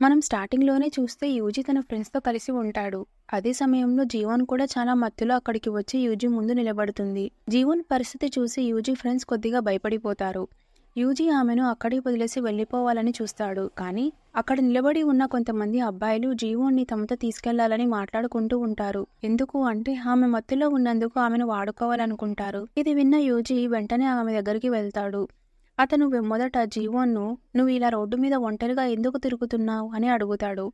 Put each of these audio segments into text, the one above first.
మనం స్టార్టింగ్‌లోనే చూస్తే యూజీ తన ఫ్రెండ్స్‌తో కలిసి ఉంటాడు. అదే సమయంలో జీవన్ కూడా చాలా మత్తులో అక్కడికి వచ్చి యూజీ ముందు నిలబడుతుంది. జీవన్ పరిస్థితి చూసి యూజీ ఫ్రెండ్స్ కొద్దిగా భయపడిపోతారు. యూజీ ఆమెను అక్కడే వదిలేసి వెళ్ళిపోవాలని చూస్తాడు. కానీ అక్కడ నిలబడి ఉన్న కొంతమంది అబ్బాయిలు జీవోన్ని తమతో తీసుకెళ్లాలని మాట్లాడుకుంటూ ఉంటారు. ఎందుకు అంటే ఆమె మత్తులో ఉన్నందుకు ఆమెను వాడుకోవాలనుకుంటారు. ఇది విన్న యూజీ వెంటనే ఆమె దగ్గరికి వెళ్తాడు. అతను మొదట జీవోన్ను "నువ్వు ఇలా రోడ్డు మీద ఒంటరిగా ఎందుకు తిరుగుతున్నావు" అని అడుగుతాడు.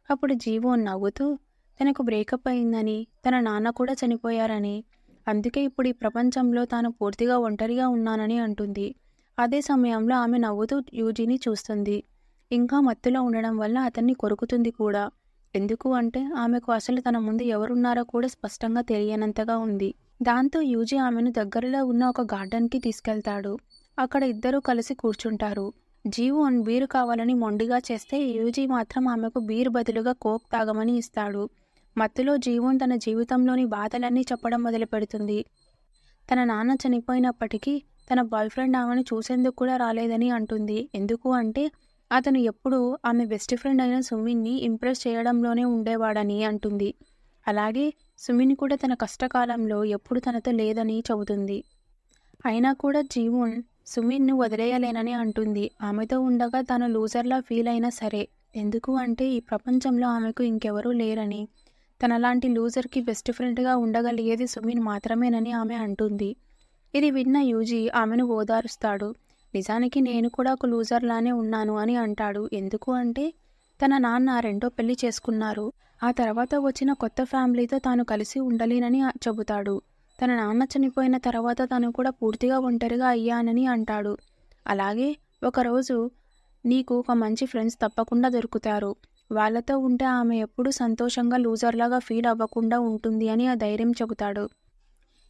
అప్పుడు జీవోన్ నవ్వుతూ తనకు బ్రేకప్ అయిందని, తన నాన్న కూడా చనిపోయారని, అందుకే ఇప్పుడు ఈ ప్రపంచంలో తాను పూర్తిగా ఒంటరిగా ఉన్నానని అంటుంది. అదే సమయంలో ఆమె నవ్వుతూ యూజీని చూస్తుంది. ఇంకా మత్తులో ఉండడం వల్ల అతన్ని కొరుకుతుంది కూడా. ఎందుకు అంటే ఆమెకు అసలు తన ముందు ఎవరున్నారో కూడా స్పష్టంగా తెలియనంతగా ఉంది. దాంతో యూజీ ఆమెను దగ్గరలో ఉన్న ఒక గార్డెన్‌కి తీసుకెళ్తాడు. అక్కడ ఇద్దరూ కలిసి కూర్చుంటారు. జీవోన్ బీరు కావాలని మొండిగా చేస్తే యూజీ మాత్రం ఆమెకు బీర్ బదులుగా కోక్ తాగమని ఇస్తాడు. మత్తులో జీవోన్ తన జీవితంలోని బాధలన్నీ చెప్పడం మొదలుపెడుతుంది. తన నాన్న చనిపోయినప్పటికీ తన బాయ్ ఫ్రెండ్ ఆమెను చూసేందుకు కూడా రాలేదని అంటుంది. ఎందుకు అంటే అతను ఎప్పుడూ ఆమె బెస్ట్ ఫ్రెండ్ అయిన సుమిన్ని ఇంప్రెస్ చేయడంలోనే ఉండేవాడని అంటుంది. అలాగే సుమిన్ కూడా తన కష్టకాలంలో ఎప్పుడు తనతో లేదని చెబుతుంది. అయినా కూడా జీవోన్ సుమిన్ను వదిలేయలేనని అంటుంది. ఆమెతో ఉండగా తాను లూజర్లా ఫీల్ అయినా సరే. ఎందుకు అంటే ఈ ప్రపంచంలో ఆమెకు ఇంకెవరూ లేరని, తనలాంటి లూజర్కి బెస్ట్ ఫ్రెండ్గా ఉండగలిగేది సుమిన్ మాత్రమేనని ఆమె అంటుంది. ఇది విన్న యూజీ ఆమెను ఓదారుస్తాడు. నిజానికి నేను కూడా ఒక లూజర్లానే ఉన్నాను అని అంటాడు. ఎందుకు అంటే తన నాన్న రెండో పెళ్లి చేసుకున్నారు. ఆ తర్వాత వచ్చిన కొత్త ఫ్యామిలీతో తాను కలిసి ఉండలేనని చెబుతాడు. తన నాన్న చనిపోయిన తర్వాత తను కూడా పూర్తిగా ఒంటరిగా అయ్యానని అంటాడు. అలాగే ఒకరోజు నీకు ఒక మంచి ఫ్రెండ్స్ తప్పకుండా దొరుకుతారు. వాళ్ళతో ఉంటే ఆమె ఎప్పుడూ సంతోషంగా లూజర్లాగా ఫీల్ అవ్వకుండా ఉంటుంది అని ఆ ధైర్యం చెబుతాడు.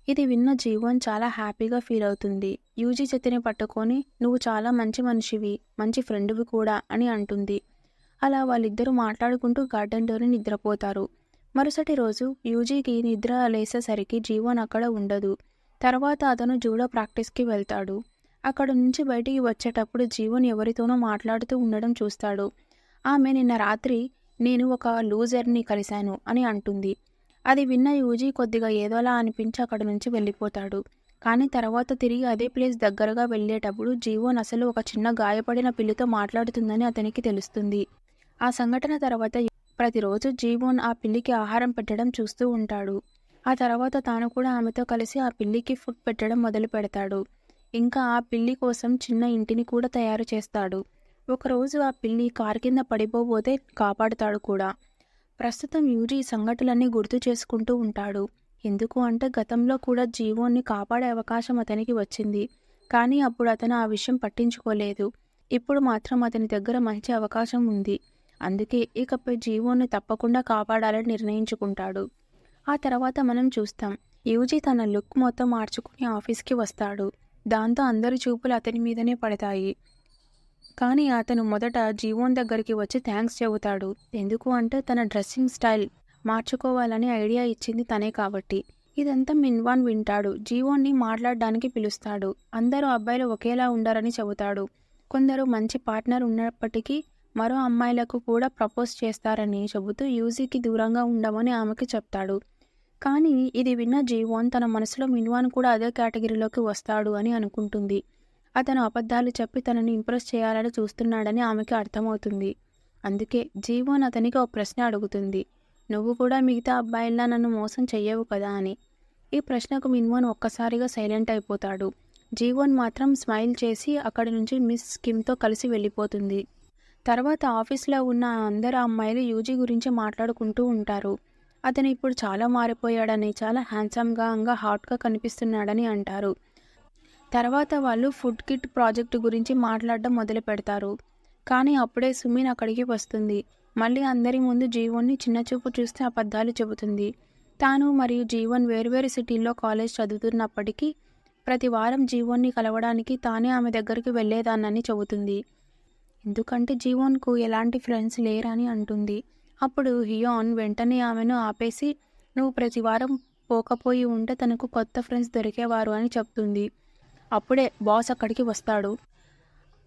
ఇది విన్న జీవన్ చాలా హ్యాపీగా ఫీల్ అవుతుంది. యూజీ చేతిని పట్టుకొని "నువ్వు చాలా మంచి మనిషివి, మంచి ఫ్రెండ్వి కూడా" అని అంటుంది. అలా వాళ్ళిద్దరూ మాట్లాడుకుంటూ గార్డెన్లోనే నిద్రపోతారు. మరుసటి రోజు యూజీకి నిద్ర లేసేసరికి జీవన్ అక్కడ ఉండదు. తర్వాత అతను జూడో ప్రాక్టీస్కి వెళ్తాడు. అక్కడ నుంచి బయటికి వచ్చేటప్పుడు జీవన్ ఎవరితోనో మాట్లాడుతూ ఉండడం చూస్తాడు. ఆమె "నిన్న రాత్రి నేను ఒక లూజర్ని కలిశాను" అని అంటుంది. అది విన్న యూజీ కొద్దిగా ఏదోలా అనిపించి అక్కడ నుంచి వెళ్ళిపోతాడు. కానీ తర్వాత తిరిగి అదే ప్లేస్ దగ్గరగా వెళ్ళేటప్పుడు జీవన్ అసలు ఒక చిన్న గాయపడిన పిల్లితో మాట్లాడుతుందని అతనికి తెలుస్తుంది. ఆ సంఘటన తర్వాత ప్రతిరోజు జీవన్ ఆ పిల్లికి ఆహారం పెట్టడం చూస్తూ ఉంటాడు. ఆ తర్వాత తాను కూడా ఆమెతో కలిసి ఆ పిల్లికి ఫుడ్ పెట్టడం మొదలు పెడతాడు. ఇంకా ఆ పిల్లి కోసం చిన్న ఇంటిని కూడా తయారు చేస్తాడు. ఒకరోజు ఆ పిల్లి కారు కింద పడిపోబోతే కాపాడుతాడు కూడా. ప్రస్తుతం యూజీ ఈ సంఘటనలన్నీ గుర్తు చేసుకుంటూ ఉంటాడు. ఎందుకు అంటే గతంలో కూడా జీవోన్ని కాపాడే అవకాశం అతనికి వచ్చింది. కానీ అప్పుడు అతను ఆ విషయం పట్టించుకోలేదు. ఇప్పుడు మాత్రం అతని దగ్గర మంచి అవకాశం ఉంది. అందుకే ఇకపై జీవోన్ని తప్పకుండా కాపాడాలని నిర్ణయించుకుంటాడు. ఆ తర్వాత మనం చూస్తాం యూజీ తన లుక్ మొత్తం మార్చుకుని ఆఫీస్కి వస్తాడు. దాంతో అందరి చూపులు అతని మీదనే పడతాయి. కానీ అతను మొదట జీవోన్ దగ్గరికి వచ్చి థ్యాంక్స్ చెబుతాడు. ఎందుకు అంటే తన డ్రెస్సింగ్ స్టైల్ మార్చుకోవాలని ఐడియా ఇచ్చింది తనే కాబట్టి. ఇదంతా మిన్వాన్ వింటాడు. జీవోన్ని మాట్లాడడానికి పిలుస్తాడు. అందరూ అబ్బాయిలు ఒకేలా ఉండరని చెబుతాడు. కొందరు మంచి పార్ట్నర్ ఉన్నప్పటికీ మరో అమ్మాయిలకు కూడా ప్రపోజ్ చేస్తారని చెబుతూ యూజీకి దూరంగా ఉండమని ఆమెకి చెప్తాడు. కానీ ఇది విన్న జీవోన్ తన మనసులో మిన్వాన్ కూడా అదే కేటగిరీలోకి వస్తాడు అని అనుకుంటుంది. అతను అబద్ధాలు చెప్పి తనని ఇంప్రెస్ చేయాలని చూస్తున్నాడని ఆమెకి అర్థమవుతుంది. అందుకే జీవోన్ అతనికి ఒక ప్రశ్న అడుగుతుంది. "నువ్వు కూడా మిగతా అబ్బాయిల్లా నన్ను మోసం చెయ్యవు కదా" అని. ఈ ప్రశ్నకు మిన్వాన్ ఒక్కసారిగా సైలెంట్ అయిపోతాడు. జీవోన్ మాత్రం స్మైల్ చేసి అక్కడి నుంచి మిస్ కిమ్తో కలిసి వెళ్ళిపోతుంది. తర్వాత ఆఫీస్లో ఉన్న అందరు అమ్మాయిలు యూజీ గురించి మాట్లాడుకుంటూ ఉంటారు. అతను ఇప్పుడు చాలా మారిపోయాడని, చాలా హ్యాండ్సమ్గా హాట్గా కనిపిస్తున్నాడని అంటారు. తర్వాత వాళ్ళు ఫుడ్ కిట్ ప్రాజెక్టు గురించి మాట్లాడడం మొదలు పెడతారు. కానీ అప్పుడే సుమిన్ అక్కడికి వస్తుంది. మళ్ళీ అందరి ముందు జీవన్ని చిన్నచూపు చూస్తే అబద్ధాలు చెబుతుంది. తాను మరియు జీవన్ వేర్వేరు సిటీల్లో కాలేజ్ చదువుతున్నప్పటికీ ప్రతి వారం జీవన్ని కలవడానికి తానే ఆమె దగ్గరికి వెళ్ళేదాన్నని చెబుతుంది. ఎందుకంటే జీవన్కు ఎలాంటి ఫ్రెండ్స్ లేరని అంటుంది. అప్పుడు హియాన్ వెంటనే ఆమెను ఆపేసి "నువ్వు ప్రతి వారం పోకపోయి ఉంటే తనకు కొత్త ఫ్రెండ్స్ దొరికేవారు" అని చెప్తుంది. అప్పుడే బాస్ అక్కడికి వస్తాడు.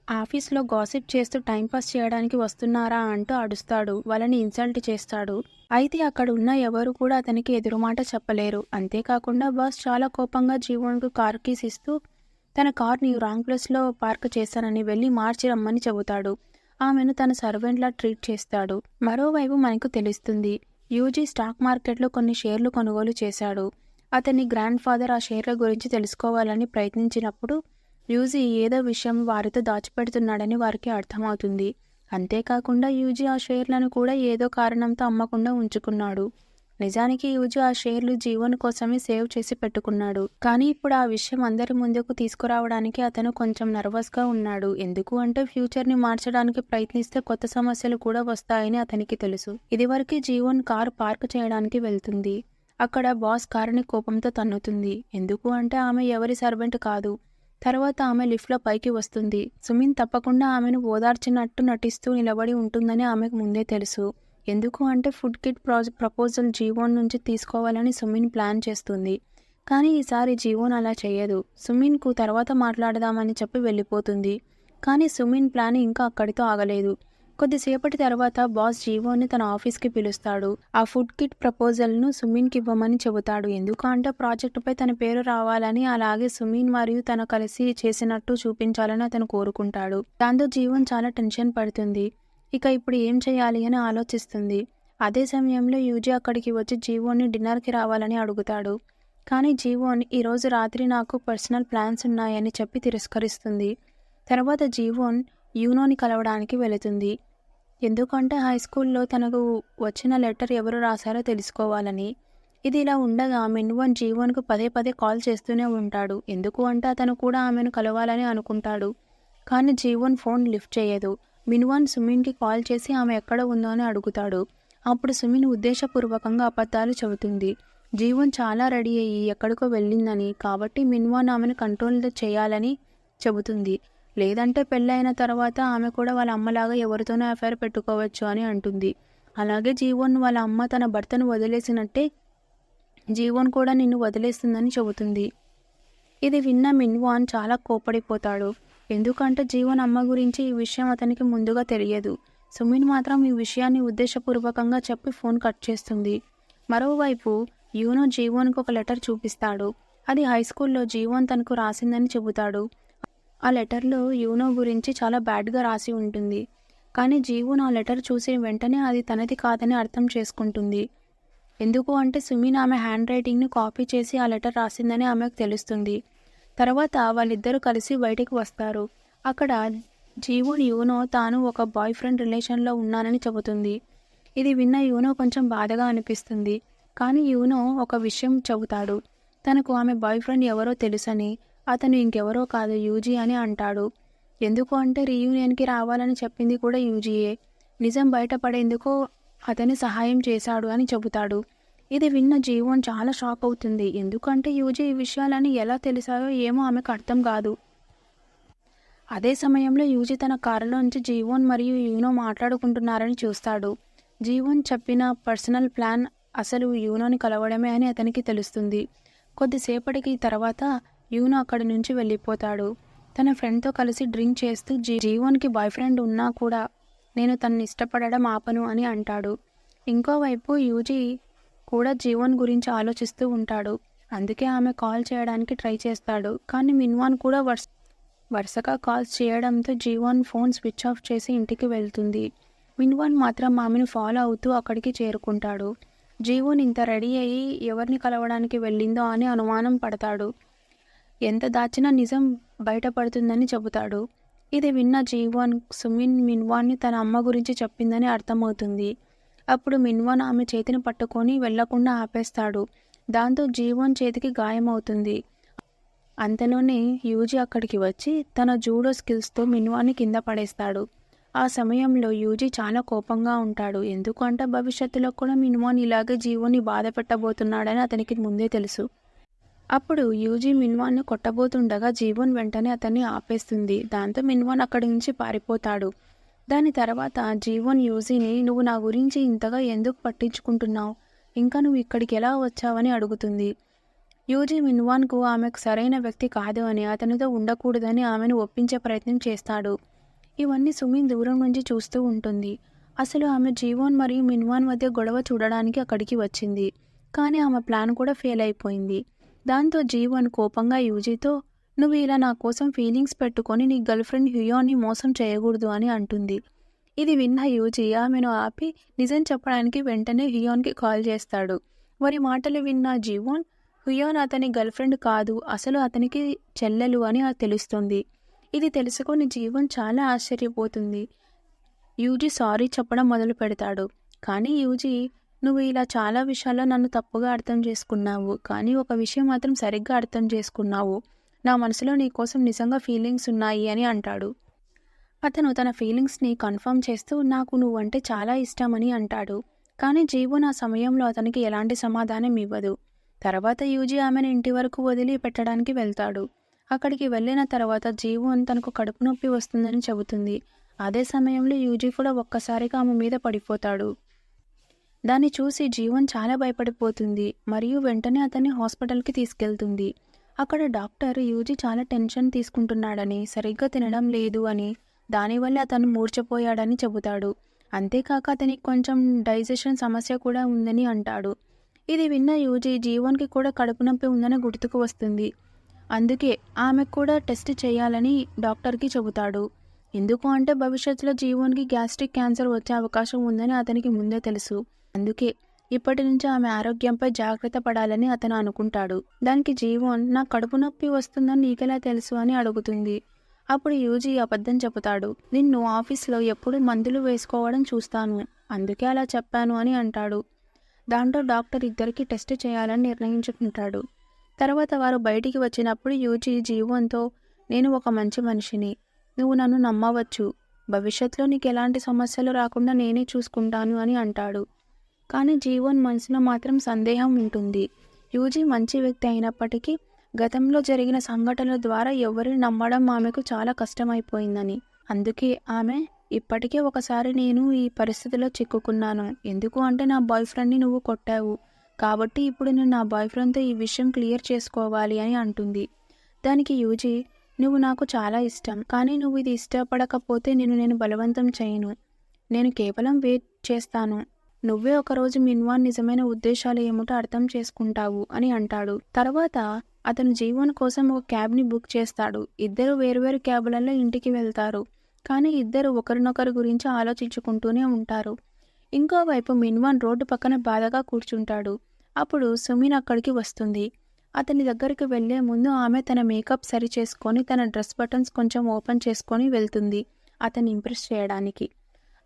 ఆఫీస్లో గాసిప్ చేస్తూ టైంపాస్ చేయడానికి వస్తున్నారా అంటూ అడుస్తాడు. వాళ్ళని ఇన్సల్ట్ చేస్తాడు. అయితే అక్కడ ఉన్న ఎవరు కూడా అతనికి ఎదురుమాట చెప్పలేరు. అంతేకాకుండా బాస్ చాలా కోపంగా జీవన్కు కార్ కీస్ ఇస్తూ తన కార్ని రాంగ్ ప్లేస్లో పార్క్ చేశానని వెళ్ళి మార్చి రమ్మని చెబుతాడు. ఆమెను తన సర్వెంట్లా ట్రీట్ చేస్తాడు. మరోవైపు మనకు తెలుస్తుంది, యూజీ స్టాక్ మార్కెట్లో కొన్ని షేర్లు కొనుగోలు చేశాడు. అతని గ్రాండ్ ఫాదర్ ఆ షేర్ల గురించి తెలుసుకోవాలని ప్రయత్నించినప్పుడు యూజీ ఏదో విషయం వారితో దాచిపెడుతున్నాడని వారికి అర్థమవుతుంది. అంతేకాకుండా యూజీ ఆ షేర్లను కూడా ఏదో కారణంతో అమ్మకుండా ఉంచుకున్నాడు. నిజానికి యూజీ ఆ షేర్లు జీవన్ కోసమే సేవ్ చేసి పెట్టుకున్నాడు. కానీ ఇప్పుడు ఆ విషయం అందరి ముందుకు తీసుకురావడానికి అతను కొంచెం నర్వస్గా ఉన్నాడు. ఎందుకు అంటే ఫ్యూచర్ని మార్చడానికి ప్రయత్నిస్తే కొత్త సమస్యలు కూడా వస్తాయని అతనికి తెలుసు. ఇదివరకు జీవన్ కారు పార్క్ చేయడానికి వెళ్తుంది. అక్కడ బాస్ కారుని కోపంతో తన్నుతుంది. ఎందుకు అంటే ఆమె ఎవరి సర్వెంట్ కాదు. తర్వాత ఆమె లిఫ్ట్లో పైకి వస్తుంది. సుమిన్ తప్పకుండా ఆమెను ఓదార్చినట్టు నటిస్తూ నిలబడి ఉంటుందని ఆమెకు ముందే తెలుసు. ఎందుకు అంటే ఫుడ్ కిట్ ప్రపోజల్ జీవన్ నుంచి తీసుకోవాలని సుమిన్ ప్లాన్ చేస్తుంది. కానీ ఈసారి జీవన్ అలా చేయదు. సుమిన్కు తర్వాత మాట్లాడదామని చెప్పి వెళ్ళిపోతుంది. కానీ సుమిన్ ప్లాన్ ఇంకా అక్కడితో ఆగలేదు. కొద్దిసేపటి తర్వాత బాస్ జీవోని తన ఆఫీస్కి పిలుస్తాడు. ఆ ఫుడ్ కిట్ ప్రపోజల్ను సుమిన్కి ఇవ్వమని చెబుతాడు. ఎందుకంటే ప్రాజెక్టుపై తన పేరు రావాలని, అలాగే సుమిన్ మరియు తను కలిసి చేసినట్టు చూపించాలని అతను కోరుకుంటాడు. దాంతో జీవన్ చాలా టెన్షన్ పడుతుంది. ఇక ఇప్పుడు ఏం చేయాలి అని ఆలోచిస్తుంది. అదే సమయంలో యూజీ అక్కడికి వచ్చి జీవోని డిన్నర్కి రావాలని అడుగుతాడు. కానీ జీవోన్ ఈరోజు రాత్రి నాకు పర్సనల్ ప్లాన్స్ ఉన్నాయని చెప్పి తిరస్కరిస్తుంది. తర్వాత జీవోన్ యూనోని కలవడానికి వెళుతుంది. ఎందుకంటే హై స్కూల్లో తనకు వచ్చిన లెటర్ ఎవరు రాశారో తెలుసుకోవాలని. ఇది ఇలా ఉండగా మిన్వన్ జీవన్కు పదే పదే కాల్ చేస్తూనే ఉంటాడు. ఎందుకు అంటే అతను కూడా ఆమెను కలవాలని అనుకుంటాడు. కానీ జీవన్ ఫోన్ లిఫ్ట్ చేయదు. మిన్వన్ సుమిన్కి కాల్ చేసి ఆమె ఎక్కడ ఉందో అని అడుగుతాడు. అప్పుడు సుమిన్ ఉద్దేశపూర్వకంగా అబద్ధాలు చెబుతుంది. జీవన్ చాలా రెడీ అయ్యి ఎక్కడికో వెళ్ళిందని, కాబట్టి మిన్వన్ ఆమెను కంట్రోల్ చేయాలని చెబుతుంది. లేదంటే పెళ్ళైన తర్వాత ఆమె కూడా వాళ్ళ అమ్మలాగా ఎవరితోనో అఫైర్ పెట్టుకోవచ్చు అని అంటుంది. అలాగే జీవన్ వాళ్ళ అమ్మ తన భర్తను వదిలేసినట్టే జీవన్ కూడా నిన్ను వదిలేస్తుందని చెబుతుంది. ఇది విన్న మిన్వాన్ చాలా కోపడిపోతాడు. ఎందుకంటే జీవన్ అమ్మ గురించి ఈ విషయం అతనికి ముందుగా తెలియదు. సుమిన్ మాత్రం ఈ విషయాన్ని ఉద్దేశపూర్వకంగా చెప్పి ఫోన్ కట్ చేస్తుంది. మరోవైపు యూనో జీవన్కు ఒక లెటర్ చూపిస్తాడు. అది హై స్కూల్లో జీవన్ తనకు రాసిందని చెబుతాడు. ఆ లెటర్లో యూనో గురించి చాలా బ్యాడ్గా రాసి ఉంటుంది. కానీ జీవన్ ఆ లెటర్ చూసిన వెంటనే అది తనది కాదని అర్థం చేసుకుంటుంది. ఎందుకు అంటే సుమిన్ ఆమె హ్యాండ్ రైటింగ్ని కాపీ చేసి ఆ లెటర్ రాసిందని ఆమెకు తెలుస్తుంది. తర్వాత వాళ్ళిద్దరూ కలిసి బయటికి వస్తారు. అక్కడ జీవన్ యూనో తాను ఒక బాయ్ ఫ్రెండ్ రిలేషన్లో ఉన్నానని చెబుతుంది. ఇది విన్న యూనో కొంచెం బాధగా అనిపిస్తుంది. కానీ యూనో ఒక విషయం చెబుతాడు. తనకు ఆమె బాయ్ ఫ్రెండ్ ఎవరో తెలుసని, అతను ఇంకెవరో కాదు యూజీ అని అంటాడు. ఎందుకు అంటే రీయూనియన్కి రావాలని చెప్పింది కూడా యూజీయే. నిజం బయటపడేందుకు అతని సహాయం చేశాడు అని చెబుతాడు. ఇది విన్న జీవన్ చాలా షాక్ అవుతుంది. ఎందుకంటే యూజీ ఈ విషయాలని ఎలా తెలిసాయో ఏమో ఆమెకు అర్థం కాదు. అదే సమయంలో యూజీ తన కారులోంచి జీవన్ మరియు యూనో మాట్లాడుకుంటున్నారని చూస్తాడు. జీవన్ చెప్పిన పర్సనల్ ప్లాన్ అసలు యూనోని కలవడమే అని అతనికి తెలుస్తుంది. కొద్దిసేపటికి తర్వాత యూనో అక్కడి నుంచి వెళ్ళిపోతాడు. తన ఫ్రెండ్తో కలిసి డ్రింక్ చేస్తూ జీవన్కి బాయ్ ఫ్రెండ్ ఉన్నా కూడా నేను తనని ఇష్టపడడం ఆపను అని అంటాడు. ఇంకోవైపు యూజీ కూడా జీవన్ గురించి ఆలోచిస్తూ ఉంటాడు. అందుకే ఆమె కాల్ చేయడానికి ట్రై చేస్తాడు. కానీ మిన్వాన్ కూడా వరుసగా కాల్స్ చేయడంతో జీవన్ ఫోన్ స్విచ్ ఆఫ్ చేసి ఇంటికి వెళ్తుంది. మిన్వాన్ మాత్రం ఆమెను ఫాలో అవుతూ అక్కడికి చేరుకుంటాడు. జీవన్ ఇంత రెడీ అయ్యి ఎవరిని కలవడానికి వెళ్ళిందో అని అనుమానం పడతాడు. ఎంత దాచినా నిజం బయటపడుతుందని చెబుతాడు. ఇది విన్న జీవన్ సుమిన్ మిన్వాన్ని తన అమ్మ గురించి చెప్పిందని అర్థమవుతుంది. అప్పుడు మిన్వాన్ ఆమె చేతిని పట్టుకొని వెళ్లకుండా ఆపేస్తాడు. దాంతో జీవన్ చేతికి గాయమవుతుంది. అంతలోనే యూజీ అక్కడికి వచ్చి తన జూడో స్కిల్స్తో మిన్వాన్ని కింద పడేస్తాడు. ఆ సమయంలో యూజీ చాలా కోపంగా ఉంటాడు. ఎందుకంటే భవిష్యత్తులో కూడా మిన్వాన్ ఇలాగే జీవన్ని బాధ పెట్టబోతున్నాడని అతనికి ముందే తెలుసు. అప్పుడు యూజీ మిన్వాన్ను కొట్టబోతుండగా జీవన్ వెంటనే అతన్ని ఆపేస్తుంది. దాంతో మిన్వాన్ అక్కడి నుంచి పారిపోతాడు. దాని తర్వాత జీవన్ యూజీని నువ్వు నా గురించి ఇంతగా ఎందుకు పట్టించుకుంటున్నావు, ఇంకా నువ్వు ఇక్కడికి ఎలా వచ్చావని అడుగుతుంది. యూజీ మిన్వాన్కు ఆమెకు సరైన వ్యక్తి కాదు అని, అతనితో ఉండకూడదని ఆమెను ఒప్పించే ప్రయత్నం చేస్తాడు. ఇవన్నీ సుమిన్ దూరం నుంచి చూస్తూ ఉంటుంది. అసలు ఆమె జీవన్ మరియు మిన్వాన్ మధ్య గొడవ చూడడానికి అక్కడికి వచ్చింది. కానీ ఆమె ప్లాన్ కూడా ఫెయిల్ అయిపోయింది. దాంతో జీవన్ కోపంగా యూజీతో, నువ్వు ఇలా నా కోసం ఫీలింగ్స్ పెట్టుకొని నీ గర్ల్ ఫ్రెండ్ హ్యూయాన్ని మోసం చేయకూడదు అని అంటుంది. ఇది విన్న యూజీ ఆమెను ఆపి నిజం చెప్పడానికి వెంటనే హ్యూయాన్కి కాల్ చేస్తాడు. వారి మాటలు విన్న జీవన్, హ్యూయాన్ అతని గర్ల్ ఫ్రెండ్ కాదు, అసలు అతనికి చెల్లెలు అని తెలుస్తుంది. ఇది తెలుసుకొని జీవన్ చాలా ఆశ్చర్యపోతుంది. యూజీ సారీ చెప్పడం మొదలు పెడతాడు. కానీ యూజీ, నువ్వు ఇలా చాలా విషయాల్లో నన్ను తప్పుగా అర్థం చేసుకున్నావు, కానీ ఒక విషయం మాత్రం సరిగ్గా అర్థం చేసుకున్నావు. నా మనసులో నీ కోసం నిజంగా ఫీలింగ్స్ ఉన్నాయి అని అంటాడు. అతను తన ఫీలింగ్స్ని కన్ఫర్మ్ చేస్తూ నాకు నువ్వంటే చాలా ఇష్టమని అంటాడు. కానీ జీవన్ ఆ సమయంలో అతనికి ఎలాంటి సమాధానం ఇవ్వదు. తర్వాత యూజీ ఆమెను ఇంటి వరకు వదిలి పెట్టడానికి వెళ్తాడు. అక్కడికి వెళ్ళిన తర్వాత జీవన్ తనకు కడుపు నొప్పి వస్తుందని చెబుతుంది. అదే సమయంలో యూజీ కూడా ఒక్కసారిగా ఆమె మీద పడిపోతాడు. దాన్ని చూసి జీవన్ చాలా భయపడిపోతుంది మరియు వెంటనే అతన్ని హాస్పిటల్కి తీసుకెళ్తుంది. అక్కడ డాక్టర్ యూజీ చాలా టెన్షన్ తీసుకుంటున్నాడని, సరిగ్గా తినడం లేదు అని, దానివల్ల అతను మూర్ఛపోయాడని చెబుతాడు. అంతేకాక అతనికి కొంచెం డైజెషన్ సమస్య కూడా ఉందని అంటాడు. ఇది విన్న యూజీ జీవన్కి కూడా కడుపు నొప్పి ఉందని గుర్తుకు వస్తుంది. అందుకే ఆమెకు కూడా టెస్ట్ చేయాలని డాక్టర్కి చెబుతాడు. ఎందుకు అంటే భవిష్యత్తులో జీవన్కి గ్యాస్ట్రిక్ క్యాన్సర్ వచ్చే అవకాశం ఉందని అతనికి ముందే తెలుసు. అందుకే ఇప్పటి నుంచి ఆమె ఆరోగ్యంపై జాగ్రత్త పడాలని అతను అనుకుంటాడు. దానికి జీవన్, నా కడుపు నొప్పి వస్తుందని నీకెలా తెలుసు అని అడుగుతుంది. అప్పుడు యూజీ అబద్ధం చెబుతాడు. నిన్ను ఆఫీస్లో ఎప్పుడు మందులు వేసుకోవడం చూస్తాను, అందుకే అలా చెప్పాను అని అంటాడు. దాంతో డాక్టర్ ఇద్దరికి టెస్ట్ చేయాలని నిర్ణయించుకుంటాడు. తర్వాత వారు బయటికి వచ్చినప్పుడు యూజీ జీవన్తో, నేను ఒక మంచి మనిషిని, నువ్వు నన్ను నమ్మవచ్చు, భవిష్యత్తులో నీకు ఎలాంటి సమస్యలు రాకుండా నేనే చూసుకుంటాను అని అంటాడు. కానీ జీవన్ మనసులో మాత్రం సందేహం ఉంటుంది. యూజీ మంచి వ్యక్తి అయినప్పటికీ గతంలో జరిగిన సంఘటనల ద్వారా ఎవరిని నమ్మడం ఆమెకు చాలా కష్టమైపోయిందని. అందుకే ఆమె, ఇప్పటికే ఒకసారి నేను ఈ పరిస్థితిలో చిక్కుకున్నాను, ఎందుకు అంటే నా బాయ్ ఫ్రెండ్ని నువ్వు కొట్టావు, కాబట్టి ఇప్పుడు నేను నా బాయ్ ఫ్రెండ్తో ఈ విషయం క్లియర్ చేసుకోవాలి అని అంటుంది. దానికి యూజీ, నువ్వు నాకు చాలా ఇష్టం, కానీ నువ్వు ఇది ఇష్టపడకపోతే నేను బలవంతం చేయను, నేను కేవలం వెయిట్ చేస్తాను, నువ్వే ఒకరోజు మిన్వాన్ నిజమైన ఉద్దేశాలు ఏమిటో అర్థం చేసుకుంటావు అని అంటాడు. తర్వాత అతను జీవన్ కోసం ఒక క్యాబ్ని బుక్ చేస్తాడు. ఇద్దరు వేరువేరు క్యాబులలో ఇంటికి వెళ్తారు. కానీ ఇద్దరు ఒకరినొకరి గురించి ఆలోచించుకుంటూనే ఉంటారు. ఇంకోవైపు మిన్వాన్ రోడ్డు పక్కన బాధగా కూర్చుంటాడు. అప్పుడు సుమిన్ అక్కడికి వస్తుంది. అతని దగ్గరికి వెళ్లే ముందు ఆమె తన మేకప్ సరి చేసుకొని తన డ్రెస్ బటన్స్ కొంచెం ఓపెన్ చేసుకొని వెళ్తుంది అతన్ని ఇంప్రెస్ చేయడానికి.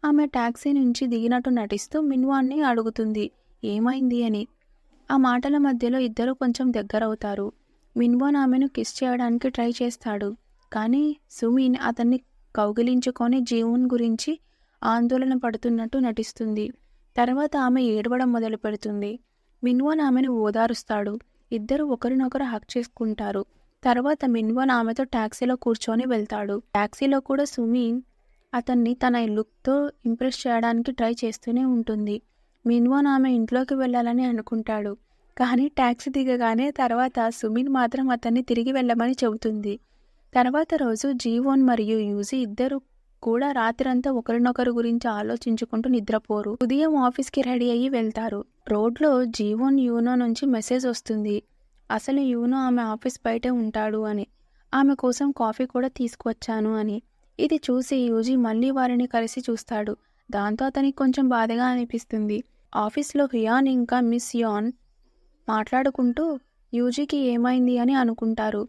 ఆమె టాక్సీ నుంచి దిగినట్టు నటిస్తూ మిన్వాన్ని అడుగుతుంది ఏమైంది అని. ఆ మాటల మధ్యలో ఇద్దరు కొంచెం దగ్గరవుతారు. మిన్వాన్ ఆమెను కిస్ చేయడానికి ట్రై చేస్తాడు. కానీ సుమిన్ అతన్ని కౌగిలించుకొని జీవన్ గురించి ఆందోళన పడుతున్నట్టు నటిస్తుంది. తర్వాత ఆమె ఏడవడం మొదలు పెడుతుంది. మిన్వాన్ ఆమెను ఓదారుస్తాడు. ఇద్దరు ఒకరినొకరు హక్ చేసుకుంటారు. తర్వాత మిన్వాన్ ఆమెతో టాక్సీలో కూర్చొని వెళ్తాడు. టాక్సీలో కూడా సుమిన్ అతన్ని తన లుక్తో ఇంప్రెస్ చేయడానికి ట్రై చేస్తూనే ఉంటుంది. మిన్వాన్ ఆమె ఇంట్లోకి వెళ్ళాలని అనుకుంటాడు. కానీ టాక్సీ దిగగానే తర్వాత సుమిన్ మాత్రం అతన్ని తిరిగి వెళ్ళమని చెబుతుంది. తర్వాత రోజు జీవన్ మరియు యూజీ ఇద్దరు కూడా రాత్రంతా ఒకరినొకరు గురించి ఆలోచించుకుంటూ నిద్రపోరు. ఉదయం ఆఫీస్కి రెడీ అయ్యి వెళ్తారు. రోడ్లో జీవన్ యూనో నుంచి మెసేజ్ వస్తుంది. అసలు యూనో ఆమె ఆఫీస్ బయటే ఉంటాడు అని, ఆమె కోసం కాఫీ కూడా తీసుకువచ్చాను అని. ఇది చూసి యూజీ మళ్ళీ వారిని కలిసి చూస్తాడు. దాంతో అతనికి కొంచెం బాధగా అనిపిస్తుంది. ఆఫీస్లో హ్యుయాన్ ఇంకా మిస్ యాన్ మాట్లాడుకుంటూ యూజీకి ఏమైంది అని అనుకుంటారు.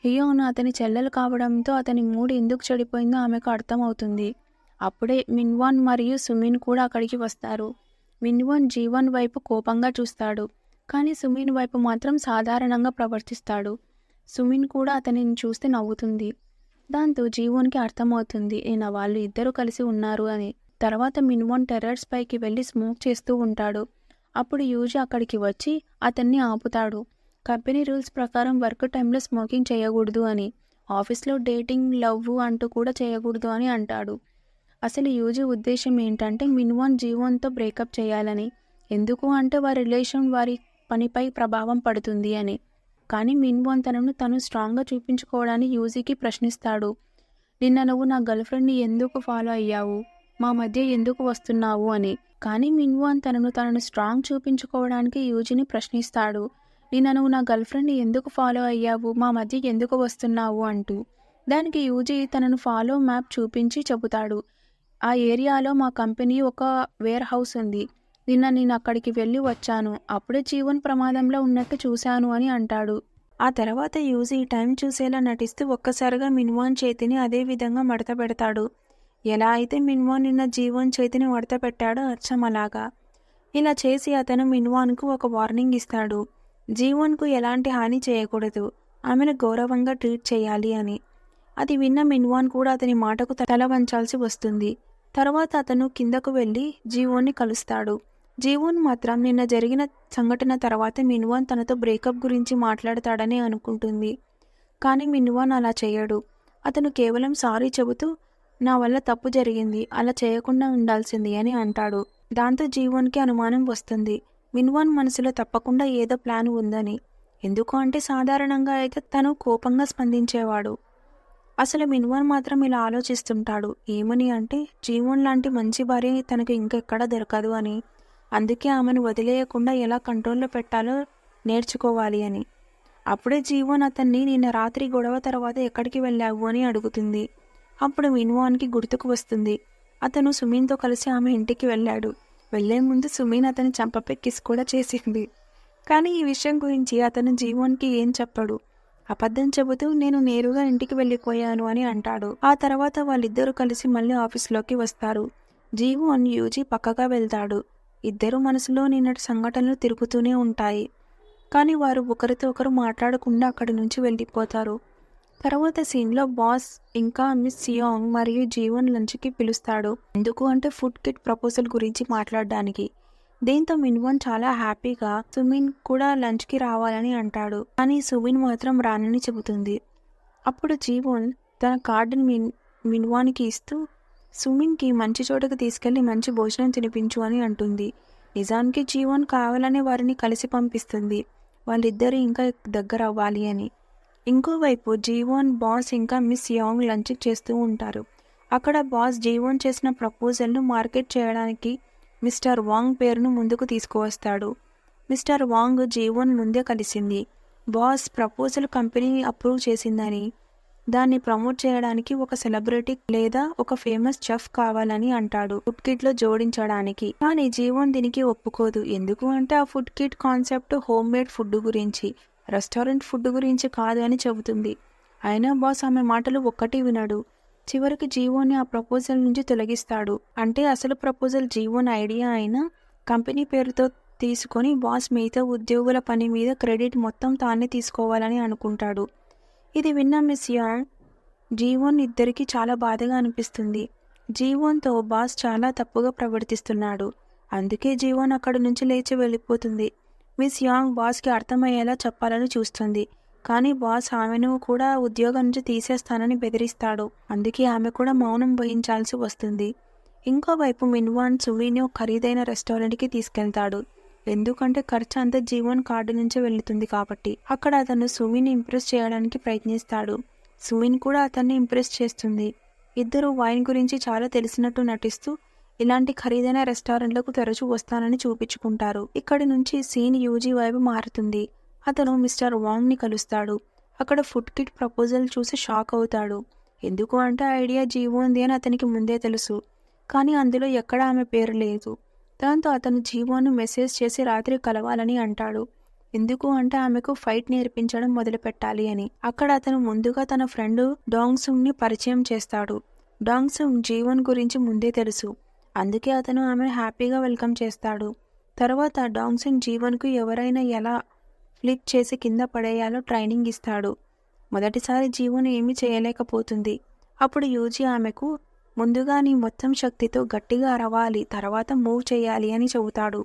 హ్యుయాన్ అతని చెల్లెలు కావడంతో అతని మూడ్ ఎందుకు చెడిపోయిందో ఆమెకు అర్థమవుతుంది. అప్పుడే మిన్వాన్ మరియు సుమిన్ కూడా అక్కడికి వస్తారు. మిన్వాన్ జీవన్ వైపు కోపంగా చూస్తాడు, కానీ సుమిన్ వైపు మాత్రం సాధారణంగా ప్రవర్తిస్తాడు. సుమిన్ కూడా అతనిని చూస్తే నవ్వుతుంది. దాంతో జీవన్కి అర్థమవుతుంది వాళ్ళు ఇద్దరు కలిసి ఉన్నారు అని. తర్వాత మిన్వాన్ టెర్రస్ పైకి వెళ్ళి స్మోక్ చేస్తూ ఉంటాడు. అప్పుడు యూజీ అక్కడికి వచ్చి అతన్ని ఆపుతాడు. కంపెనీ రూల్స్ ప్రకారం వర్క్ టైంలో స్మోకింగ్ చేయకూడదు అని, ఆఫీస్లో డేటింగ్, లవ్ అంటూ కూడా చేయకూడదు అని అంటాడు. అసలు యూజీ ఉద్దేశం ఏంటంటే మిన్వాన్ జీవన్తో బ్రేకప్ చేయాలని. ఎందుకు అంటే వారి రిలేషన్ వారి పనిపై ప్రభావం పడుతుంది అని. కానీ మిన్వాన్ తనను స్ట్రాంగ్గా చూపించుకోవడానికి యూజీకి ప్రశ్నిస్తాడు. నిన్న నువ్వు నా గర్ల్ ఫ్రెండ్ని ఎందుకు ఫాలో అయ్యావు, మా మధ్య ఎందుకు వస్తున్నావు అని. కానీ మిన్వాన్ తనను స్ట్రాంగ్ చూపించుకోవడానికి యూజీని ప్రశ్నిస్తాడు. నిన్న నువ్వు నా గర్ల్ ఫ్రెండ్ని ఎందుకు ఫాలో అయ్యావు, మా మధ్య ఎందుకు వస్తున్నావు అంటూ. దానికి యూజీ తనను ఫాలో మ్యాప్ చూపించి చెబుతాడు. ఆ ఏరియాలో మా కంపెనీ ఒక వేర్ హౌస్ ఉంది. నిన్న నేను అక్కడికి వెళ్ళి వచ్చాను. అప్పుడే జీవన్ ప్రమాదంలో ఉన్నట్టు చూశాను అని అంటాడు. ఆ తర్వాత యూజీ టైం చూసేలా నటిస్తూ ఒక్కసారిగా మిన్వాన్ చేతిని అదే విధంగా మడత పెడతాడు. ఎలా అయితే మిన్వాన్ నిన్న జీవన్ చేతిని మడత పెట్టాడో అచ్చం అలాగా. ఇలా చేసి అతను మిన్వాన్కు ఒక వార్నింగ్ ఇస్తాడు. జీవన్కు ఎలాంటి హాని చేయకూడదు, ఆమెను గౌరవంగా ట్రీట్ చేయాలి అని. అది విన్న మిన్వాన్ కూడా అతని మాటకు తల వంచాల్సి వస్తుంది. తర్వాత అతను కిందకు వెళ్ళి జీవోన్ని కలుస్తాడు. జీవన్ మాత్రం నిన్న జరిగిన సంఘటన తర్వాత మిన్వాన్ తనతో బ్రేకప్ గురించి మాట్లాడతాడని అనుకుంటుంది. కానీ మిన్వాన్ అలా చేయడు. అతను కేవలం సారీ చెబుతూ నా వల్ల తప్పు జరిగింది, అలా చేయకుండా ఉండాల్సింది అని అంటాడు. దాంతో జీవన్కి అనుమానం వస్తుంది. మిన్వాన్ మనసులో తప్పకుండా ఏదో ప్లాన్ ఉందని. ఎందుకు అంటే సాధారణంగా అయితే తను కోపంగా స్పందించేవాడు. అసలు మిన్వాన్ మాత్రం ఇలా ఆలోచిస్తుంటాడు. ఏమని అంటే జీవన్ లాంటి మంచి భార్య తనకు ఇంకెక్కడా దొరకదు అని. అందుకే ఆమెను వదిలేయకుండా ఎలా కంట్రోల్లో పెట్టాలో నేర్చుకోవాలి అని. అప్పుడే జీవన్ అతన్ని నిన్న రాత్రి గొడవ తర్వాత ఎక్కడికి వెళ్ళావు అని అడుగుతుంది. అప్పుడు మిన్వాన్కి గుర్తుకు వస్తుంది. అతను సుమీన్తో కలిసి ఆమె ఇంటికి వెళ్ళాడు. వెళ్లే ముందు సుమీన్ అతని చంపపై కిస్ కూడా చేసింది. కానీ ఈ విషయం గురించి అతను జీవన్కి ఏం చెప్పడు. అబద్ధం చెబుతూ నేను నేరుగా ఇంటికి వెళ్ళిపోయాను అని అంటాడు. ఆ తర్వాత వాళ్ళిద్దరూ కలిసి మళ్ళీ ఆఫీస్లోకి వస్తారు. జీవన్ యూజీ పక్కగా వెళ్తాడు. ఇద్దరు మనసులో నిన్నటి సంఘటనలు తిరుగుతూనే ఉంటాయి. కానీ వారు ఒకరితో ఒకరు మాట్లాడకుండా అక్కడి నుంచి వెళ్ళిపోతారు. తర్వాత సీన్లో బాస్ ఇంకా మిస్ సియాంగ్ మరియు జీవన్ లంచ్కి పిలుస్తాడు. ఎందుకు అంటే ఫుడ్ కిట్ ప్రపోజల్ గురించి మాట్లాడడానికి. దీంతో మిన్వాన్ చాలా హ్యాపీగా సుమిన్ కూడా లంచ్కి రావాలని అంటాడు. కానీ సుమిన్ మాత్రం రానని చెబుతుంది. అప్పుడు జీవన్ తన కార్డుని మిన్వాన్కి ఇస్తూ సుమిన్కి మంచి చోటుకు తీసుకెళ్లి మంచి భోజనం తినిపించు అని అంటుంది. నిజానికి జీవన్ కావాలనే వారిని కలిసి పంపిస్తుంది, వాళ్ళిద్దరూ ఇంకా దగ్గర అవ్వాలి అని. ఇంకోవైపు జీవన్, బాస్ ఇంకా మిస్ యాంగ్ లంచ్ చేస్తూ ఉంటారు. అక్కడ బాస్ జీవన్ చేసిన ప్రపోజల్ను మార్కెట్ చేయడానికి మిస్టర్ వాంగ్ పేరును ముందుకు తీసుకువస్తాడు. మిస్టర్ వాంగ్ జీవన్ ముందే కలిసింది. బాస్ ప్రపోజల్ కంపెనీ అప్రూవ్ చేసిందని, దాన్ని ప్రమోట్ చేయడానికి ఒక సెలబ్రిటీ లేదా ఒక ఫేమస్ చెఫ్ కావాలని అంటాడు ఫుడ్ కిట్ లో జోడించడానికి. కానీ జీవన్ దీనికి ఒప్పుకోదు. ఎందుకు అంటే ఆ food kit concept home made food గురించి, రెస్టారెంట్ ఫుడ్ గురించి కాదు అని చెబుతుంది. అయినా బాస్ ఆమె మాటలు ఒక్కటి వినడు. చివరికి జీవోని ఆ ప్రపోజల్ నుంచి తొలగిస్తాడు. అంటే అసలు ప్రపోజల్ జీవోన్ ఐడియా అయినా కంపెనీ పేరుతో తీసుకొని బాస్ మిగతా ఉద్యోగుల పని మీద క్రెడిట్ మొత్తం తానే తీసుకోవాలని అనుకుంటాడు. ఇది విన్న మిస్ యాంగ్, జీవోన్ ఇద్దరికి చాలా బాధగా అనిపిస్తుంది. జీవోన్తో బాస్ చాలా తప్పుగా ప్రవర్తిస్తున్నాడు. అందుకే జీవోన్ అక్కడి నుంచి లేచి వెళ్ళిపోతుంది. మిస్ యాంగ్ బాస్కి అర్థమయ్యేలా చెప్పాలని చూస్తుంది. కానీ బాస్ ఆమెను కూడా ఉద్యోగం నుంచి తీసేస్తానని బెదిరిస్తాడు. అందుకే ఆమె కూడా మౌనం వహించాల్సి వస్తుంది. ఇంకోవైపు మిన్వాన్ సుమీని ఒక ఖరీదైన రెస్టారెంట్కి తీసుకెళ్తాడు. ఎందుకంటే ఖర్చు అంతా జీవన్ కార్డు నుంచి వెళ్తుంది కాబట్టి. అక్కడ అతను సుమీని ఇంప్రెస్ చేయడానికి ప్రయత్నిస్తాడు. సుమీన్ కూడా అతన్ని ఇంప్రెస్ చేస్తుంది. ఇద్దరు వైన్ గురించి చాలా తెలిసినట్టు నటిస్తూ ఇలాంటి ఖరీదైన రెస్టారెంట్లకు తరచూ వస్తానని చూపించుకుంటారు. ఇక్కడి నుంచి సీన్ యూజీ వైపు మారుతుంది. అతను మిస్టర్ వాంగ్ని కలుస్తాడు. అక్కడ ఫుడ్ కిట్ ప్రపోజల్ చూసి షాక్ అవుతాడు. ఎందుకు అంటే ఐడియా జీవోంది అని అతనికి ముందే తెలుసు. కానీ అందులో ఎక్కడా ఆమె పేరు లేదు. దాంతో అతను జీవోను మెసేజ్ చేసి రాత్రి కలవాలని అంటాడు. ఎందుకు అంటే ఆమెకు ఫైట్ నేర్పించడం మొదలు పెట్టాలి అని. అక్కడ అతను ముందుగా తన ఫ్రెండ్ డాంగ్సుంగ్ని పరిచయం చేస్తాడు. డాంగ్సుంగ్ జీవన్ గురించి ముందే తెలుసు. అందుకే అతను ఆమెను హ్యాపీగా వెల్కమ్ చేస్తాడు. తర్వాత డాంగ్సుంగ్ జీవన్కు ఎవరైనా ఎలా ఫ్లిప్ చేసి కింద పడేయాలో ట్రైనింగ్ ఇస్తాడు. మొదటిసారి జీవన్ ఏమీ చేయలేకపోతుంది. అప్పుడు యూజీ ఆమెకు ముందుగా నీ మొత్తం శక్తితో గట్టిగా అరవాలి, తర్వాత మూవ్ చేయాలి అని చెబుతాడు.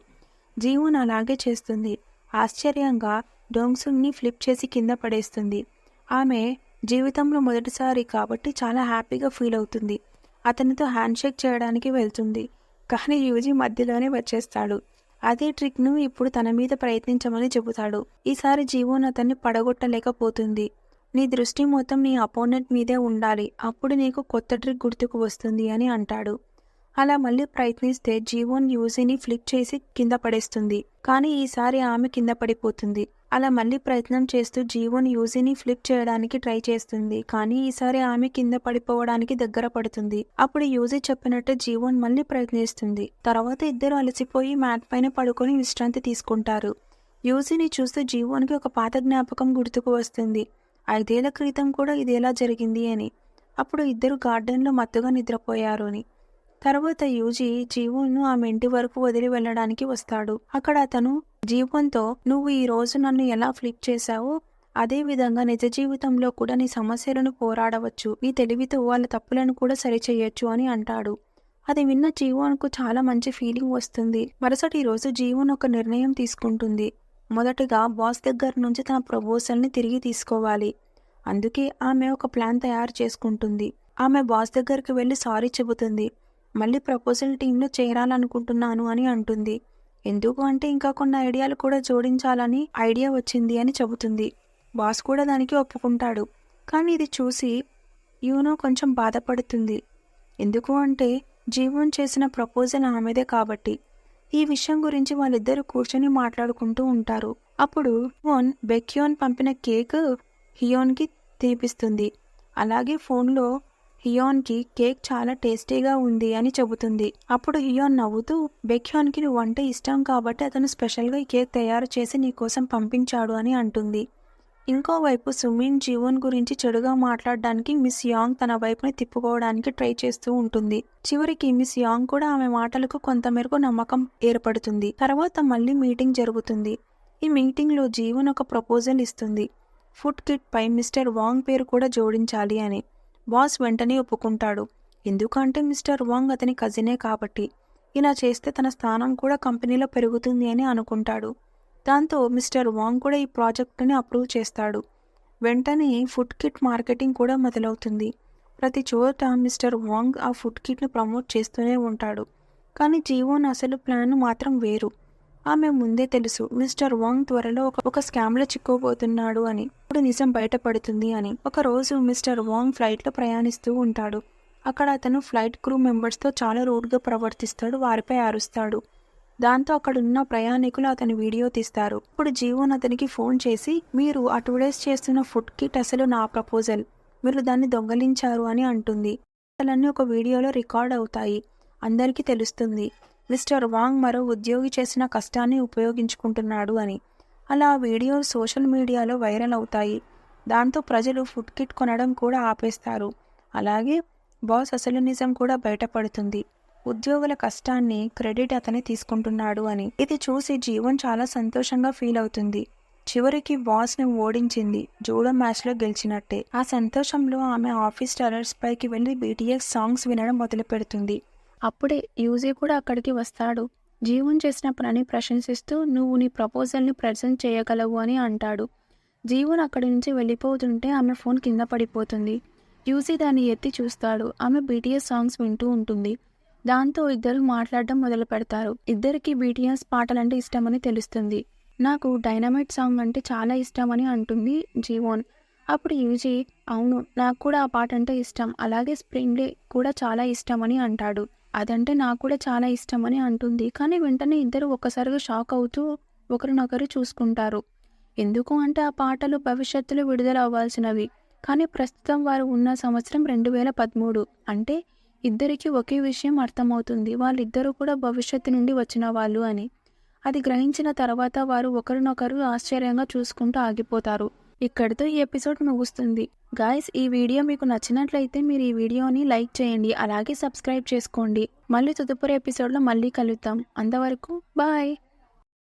జీవన్ అలాగే చేస్తుంది. ఆశ్చర్యంగా డాంగ్సుంగ్ని ఫ్లిప్ చేసి కింద పడేస్తుంది. ఆమె జీవితంలో మొదటిసారి కాబట్టి చాలా హ్యాపీగా ఫీల్ అవుతుంది. అతనితో హ్యాండ్ షేక్ చేయడానికి వెళ్తుంది. కానీ యూజీ మధ్యలోనే వచ్చేస్తాడు. అదే ట్రిక్ను ఇప్పుడు తన మీద ప్రయత్నించమని చెబుతాడు. ఈసారి జీవన్ అతన్ని పడగొట్టలేకపోతుంది. నీ దృష్టి మొత్తం నీ అపోనెంట్ మీదే ఉండాలి, అప్పుడు నీకు కొత్త ట్రిక్ గుర్తుకు వస్తుంది అని అంటాడు. అలా మళ్ళీ ప్రయత్నిస్తే జీవన్ యూజీని ఫ్లిప్ చేసి కింద పడేస్తుంది. కానీ ఈసారి ఆమె కింద పడిపోతుంది. అలా మళ్ళీ ప్రయత్నం చేస్తూ జీవన్ యూజీని ఫ్లిప్ చేయడానికి ట్రై చేస్తుంది. కానీ ఈసారి ఆమె కింద పడిపోవడానికి దగ్గర పడుతుంది. అప్పుడు యూజీ చెప్పినట్టు జీవన్ మళ్ళీ ప్రయత్నిస్తుంది. తర్వాత ఇద్దరు అలసిపోయి మ్యాట్ పైన పడుకొని విశ్రాంతి తీసుకుంటారు. యూజీని చూస్తూ జీవన్కి ఒక పాత జ్ఞాపకం గుర్తుకు వస్తుంది. 5 ఏళ్ల క్రితం కూడా ఇదేలా జరిగింది అని. అప్పుడు ఇద్దరు గార్డెన్లో మత్తుగా నిద్రపోయారు అని. తర్వాత యూజీ జీవన్ను ఆమె ఇంటి వరకు వదిలి వెళ్ళడానికి వస్తాడు. అక్కడ అతను జీవన్తో, నువ్వు ఈ రోజు నన్ను ఎలా ఫ్లిప్ చేశావో అదే విధంగా నిజ జీవితంలో కూడా నీ సమస్యలను పోరాడవచ్చు, నీ తెలివితో వాళ్ళ తప్పులను కూడా సరిచేయొచ్చు అని అంటాడు. అది విన్న జీవన్కు చాలా మంచి ఫీలింగ్ వస్తుంది. మరుసటి రోజు జీవన్ ఒక నిర్ణయం తీసుకుంటుంది. మొదటగా బాస్ దగ్గర నుంచి తన ప్రపోజల్ని తిరిగి తీసుకోవాలి. అందుకే ఆమె ఒక ప్లాన్ తయారు చేసుకుంటుంది. ఆమె బాస్ దగ్గరికి వెళ్ళి సారీ చెబుతుంది. మళ్ళీ ప్రపోజల్ టీంలో చేరాలనుకుంటున్నాను అని అంటుంది. ఎందుకు అంటే ఇంకా కొన్ని ఐడియాలు కూడా జోడించాలని ఐడియా వచ్చింది అని చెబుతుంది. బాస్ కూడా దానికి ఒప్పుకుంటాడు. కానీ ఇది చూసి యూనో కొంచెం బాధపడుతుంది. ఎందుకు అంటే జీవన్ చేసిన ప్రపోజల్ ఆమెదే కాబట్టి. ఈ విషయం గురించి వాళ్ళిద్దరూ కూర్చొని మాట్లాడుకుంటూ ఉంటారు. అప్పుడు ఫోన్ బెక్యోన్ పంపిన కేక్ హియోన్కి తినిపిస్తుంది. అలాగే ఫోన్లో హియోన్కి కేక్ చాలా టేస్టీగా ఉంది అని చెబుతుంది. అప్పుడు హియోన్ నవ్వుతూ, బెక్యోన్కి నువ్వంటే ఇష్టం కాబట్టి అతను స్పెషల్గా ఈ కేక్ తయారు చేసి నీకోసం పంపించాడు అని అంటుంది. ఇంకోవైపు సుమిన్ జీవన్ గురించి చెడుగా మాట్లాడడానికి మిస్ యాంగ్ తన వైపుని తిప్పుకోవడానికి ట్రై చేస్తూ ఉంటుంది. చివరికి మిస్ యాంగ్ కూడా ఆమె మాటలకు కొంతమేరకు నమ్మకం ఏర్పడుతుంది. తర్వాత మళ్ళీ మీటింగ్ జరుగుతుంది. ఈ మీటింగ్లో జీవన్ ఒక ప్రపోజల్ ఇస్తుంది. ఫుడ్ కిట్ పై మిస్టర్ వాంగ్ పేరు కూడా జోడించాలి అని. బాస్ వెంటనే ఒప్పుకుంటాడు. ఎందుకంటే మిస్టర్ వాంగ్ అతని కజినే కాబట్టి. ఇలా చేస్తే తన స్థానం కూడా కంపెనీలో పెరుగుతుంది అని అనుకుంటాడు. దాంతో మిస్టర్ వాంగ్ కూడా ఈ ప్రాజెక్టుని అప్రూవ్ చేస్తాడు. వెంటనే ఫుడ్ కిట్ మార్కెటింగ్ కూడా మొదలవుతుంది. ప్రతి చోట మిస్టర్ వాంగ్ ఆ ఫుడ్ కిట్ను ప్రమోట్ చేస్తూనే ఉంటాడు. కానీ జీవన్ అసలు ప్లాన్ మాత్రం వేరు. ఆమె ముందే తెలుసు మిస్టర్ వాంగ్ త్వరలో ఒక స్కామ్లో చిక్కుపోతున్నాడు అని. ఇప్పుడు నిజం బయటపడుతుంది అని. ఒకరోజు మిస్టర్ వాంగ్ ఫ్లైట్లో ప్రయాణిస్తూ ఉంటాడు. అక్కడ అతను ఫ్లైట్ క్రూ మెంబర్స్తో చాలా రూడ్గా ప్రవర్తిస్తాడు. వారిపై అరుస్తాడు. దాంతో అక్కడున్న ప్రయాణికులు అతని వీడియో తీస్తారు. ఇప్పుడు జీవన్ అతనికి ఫోన్ చేసి, మీరు ఆ 2 days చేస్తున్న ఫుడ్ కిట్ అసలు నా ప్రపోజల్, మీరు దాన్ని దొంగలించారు అని అంటుంది. అసలన్నీ ఒక వీడియోలో రికార్డ్ అవుతాయి. అందరికీ తెలుస్తుంది మిస్టర్ వాంగ్ మరో ఉద్యోగి చేసిన కష్టాన్ని ఉపయోగించుకుంటున్నాడు అని. అలా ఆ వీడియోలు సోషల్ మీడియాలో వైరల్ అవుతాయి. దాంతో ప్రజలు ఫుడ్ కిట్ కొనడం కూడా ఆపేస్తారు. అలాగే బాస్ అసలు నిజం కూడా బయటపడుతుంది. ఉద్యోగుల కష్టాన్ని క్రెడిట్ అతనే తీసుకుంటున్నాడు అని. ఇది చూసి జీవన్ చాలా సంతోషంగా ఫీల్ అవుతుంది. చివరికి బాస్ని ఓడించింది. జూడో మ్యాచ్లో గెలిచినట్టే. ఆ సంతోషంలో ఆమె ఆఫీస్ టెర్రస్ పైకి వెళ్ళి BTS సాంగ్స్ వినడం మొదలు పెడుతుంది. అప్పుడే యూజీ కూడా అక్కడికి వస్తాడు. జీవన్ చేసిన పనిని ప్రశంసిస్తూ, నువ్వు నీ ప్రపోజల్ని ప్రజెంట్ చేయగలవు అని అంటాడు. జీవన్ అక్కడి నుంచి వెళ్ళిపోతుంటే ఆమె ఫోన్ కింద పడిపోతుంది. యూజీ దాన్ని ఎత్తి చూస్తాడు. ఆమె BTS సాంగ్స్ వింటూ ఉంటుంది. దాంతో ఇద్దరు మాట్లాడడం మొదలు పెడతారు. ఇద్దరికి BTS పాటలంటే ఇష్టమని తెలుస్తుంది. నాకు డైనమైట్ సాంగ్ అంటే చాలా ఇష్టం అని అంటుంది జీవన్. అప్పుడు యూజీ, అవును నాకు కూడా ఆ పాట అంటే ఇష్టం, అలాగే స్ప్రింగ్ డే కూడా చాలా ఇష్టం అని అంటాడు. అదంటే నాకు కూడా చాలా ఇష్టం అని అంటుంది. కానీ వెంటనే ఇద్దరు ఒక్కసారిగా షాక్ అవుతూ ఒకరినొకరు చూసుకుంటారు. ఎందుకు అంటే ఆ పాటలు భవిష్యత్తులో విడుదల అవ్వాల్సినవి. కానీ ప్రస్తుతం వారు ఉన్న సంవత్సరం 2013. అంటే ఇద్దరికి ఒకే విషయం అర్థమవుతుంది, వాళ్ళిద్దరూ కూడా భవిష్యత్తు నుండి వచ్చిన వాళ్ళు అని. అది గ్రహించిన తర్వాత వారు ఒకరినొకరు ఆశ్చర్యంగా చూసుకుంటూ ఆగిపోతారు. ఇక్కడితో ఈ ఎపిసోడ్ ముగుస్తుంది. గాయ్స్, ఈ వీడియో మీకు నచ్చినట్లయితే మీరు ఈ వీడియోని లైక్ చేయండి, అలాగే సబ్స్క్రైబ్ చేసుకోండి. మళ్ళీ తదుపరి ఎపిసోడ్లో మళ్ళీ కలుద్దాం. అంతవరకు బాయ్.